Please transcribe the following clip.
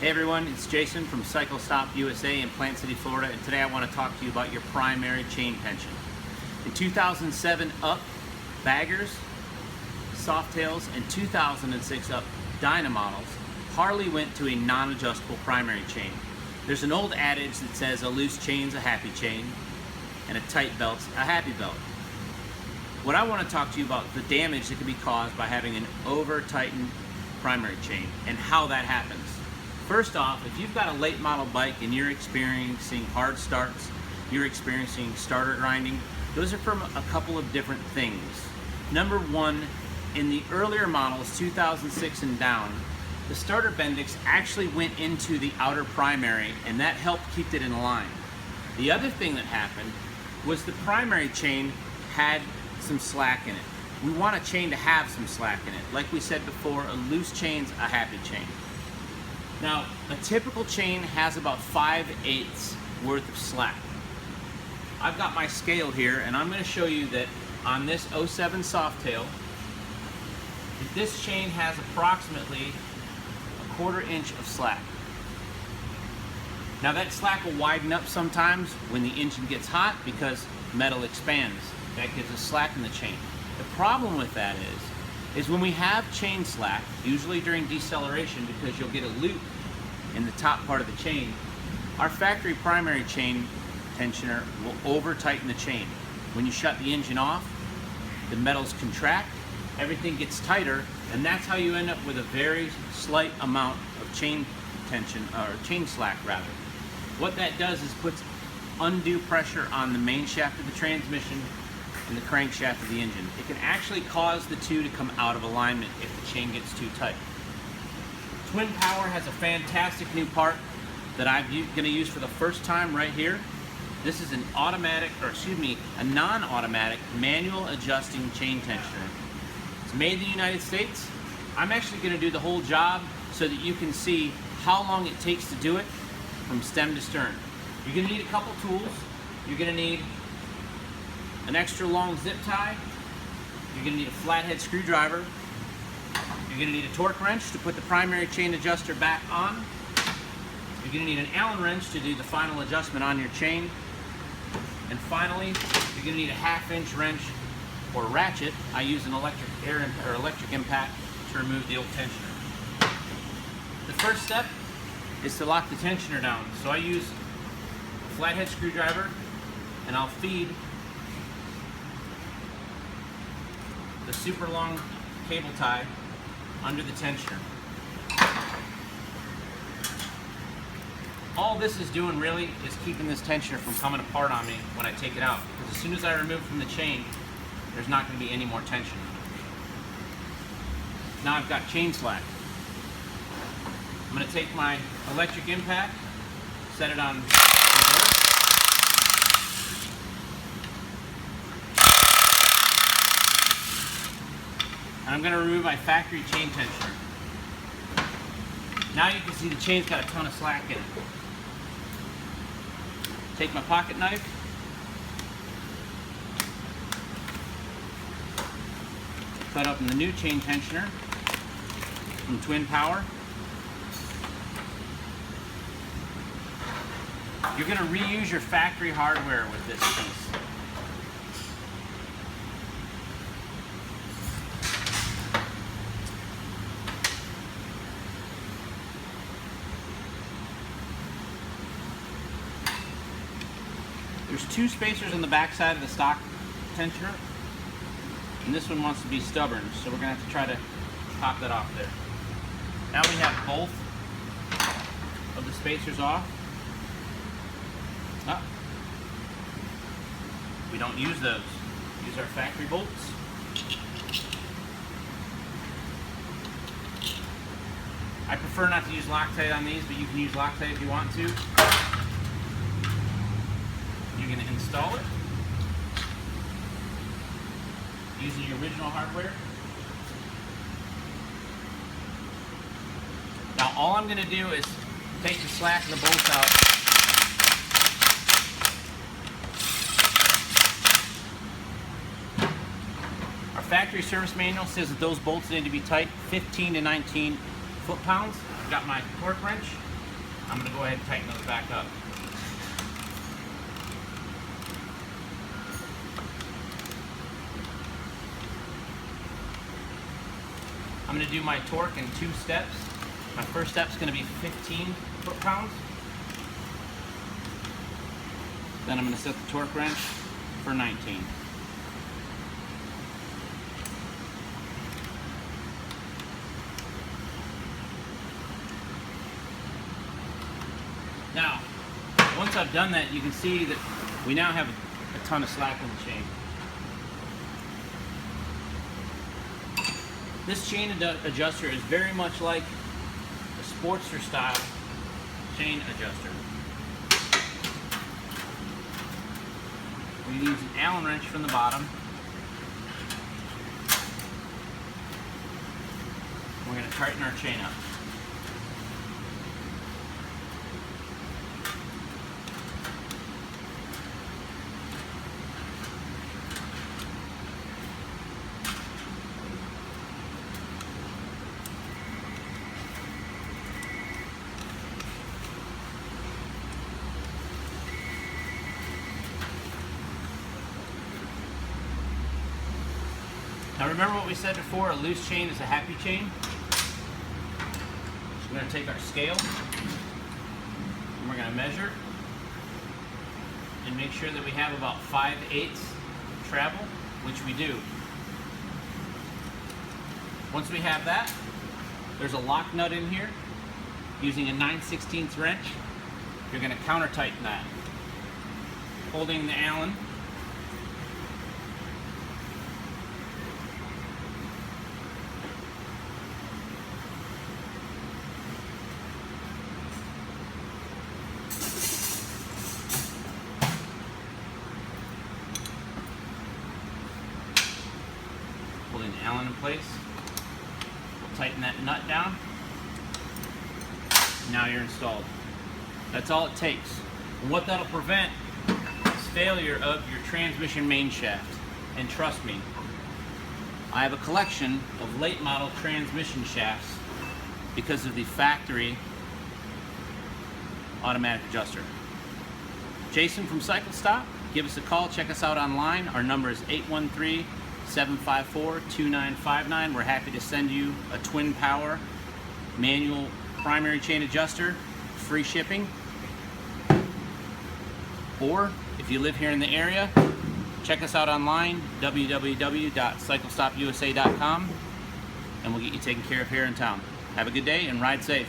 Hey everyone, it's Jason from Cycle Stop USA in Plant City, Florida, and today I want to talk to you about your primary chain tension. In 2007 up baggers, Softails, and 2006 up Dyna models, Harley went to a non-adjustable primary chain. There's an old adage that says a loose chain's a happy chain and a tight belt's a happy belt. What I want to talk to you about the damage that can be caused by having an over-tightened primary chain and how that happens. First off, if you've got a late model bike and you're experiencing hard starts, you're experiencing starter grinding, those are from a couple of different things. Number one, in the earlier models, 2006 and down, the starter bendix actually went into the outer primary and that helped keep it in line. The other thing that happened was the primary chain had some slack in it. We want a chain to have some slack in it. Like we said before, a loose chain's a happy chain. Now, a typical chain has about 5/8 worth of slack. I've got my scale here, and I'm going to show you that on this 07 Softail, this chain has approximately 1/4 inch of slack. Now that slack will widen up sometimes when the engine gets hot because metal expands. That gives us slack in the chain. The problem with that is when we have chain slack, usually during deceleration because you'll get a loop in the top part of the chain, our factory primary chain tensioner will over tighten the chain. When you shut the engine off, the metals contract, everything gets tighter, and that's how you end up with a very slight amount of chain tension, or chain slack rather. What that does is puts undue pressure on the main shaft of the transmission and the crankshaft of the engine. It can actually cause the two to come out of alignment if the chain gets too tight. Twin Power has a fantastic new part that I'm going to use for the first time right here. This is an automatic, or excuse me, a non-automatic manual adjusting chain tensioner. It's made in the United States. I'm actually going to do the whole job so that you can see how long it takes to do it from stem to stern. You're going to need a couple tools. You're going to need an extra long zip tie. You're going to need a flathead screwdriver. You're going to need a torque wrench to put the primary chain adjuster back on. You're going to need an Allen wrench to do the final adjustment on your chain. And finally, you're going to need a 1/2 inch wrench or ratchet. I use an electric impact to remove the old tensioner. The first step is to lock the tensioner down. So I use a flathead screwdriver and I'll feed the super long cable tie under the tensioner. All this is doing really is keeping this tensioner from coming apart on me when I take it out, because as soon as I remove it from the chain, there's not going to be any more tension. Now I've got chain slack. I'm going to take my electric impact, set it on reverse, and I'm going to remove my factory chain tensioner. Now you can see the chain's got a ton of slack in it. Take my pocket knife, cut up in the new chain tensioner from Twin Power. You're going to reuse your factory hardware with this piece. There's 2 spacers on the back side of the stock tensioner, and this one wants to be stubborn, so we're going to have to try to pop that off there. Now we have both of the spacers off. Oh. We don't use those. Use our factory bolts. I prefer not to use Loctite on these, but you can use Loctite if you want to. You're going to install it using your original hardware. Now all I'm going to do is take the slack and the bolts out. Our factory service manual says that those bolts need to be tight 15 to 19 foot-pounds. I've got my torque wrench. I'm going to go ahead and tighten those back up. I'm going to do my torque in 2 steps. My first step is going to be 15 foot-pounds. Then I'm going to set the torque wrench for 19. Now, once I've done that, you can see that we now have a ton of slack in the chain. This chain adjuster is very much like a Sportster style chain adjuster. We use an Allen wrench from the bottom. We're going to tighten our chain up. Now remember what we said before, a loose chain is a happy chain. So we're going to take our scale and we're going to measure and make sure that we have about 5/8 travel, which we do. Once we have that, there's a lock nut in here. Using a 9/16 wrench, you're going to counter tighten that. Holding the Allen, holding the Allen in place. We'll tighten that nut down. Now you're installed. That's all it takes. And what that'll prevent is failure of your transmission main shaft. And trust me, I have a collection of late model transmission shafts because of the factory automatic adjuster. Jason from Cycle Stop, give us a call, check us out online. Our number is 813-754-2959. We're happy to send you a twin power manual primary chain adjuster, free shipping. Or if you live here in the area, check us out online, www.cyclestopusa.com, and we'll get you taken care of here in town. Have a good day and ride safe.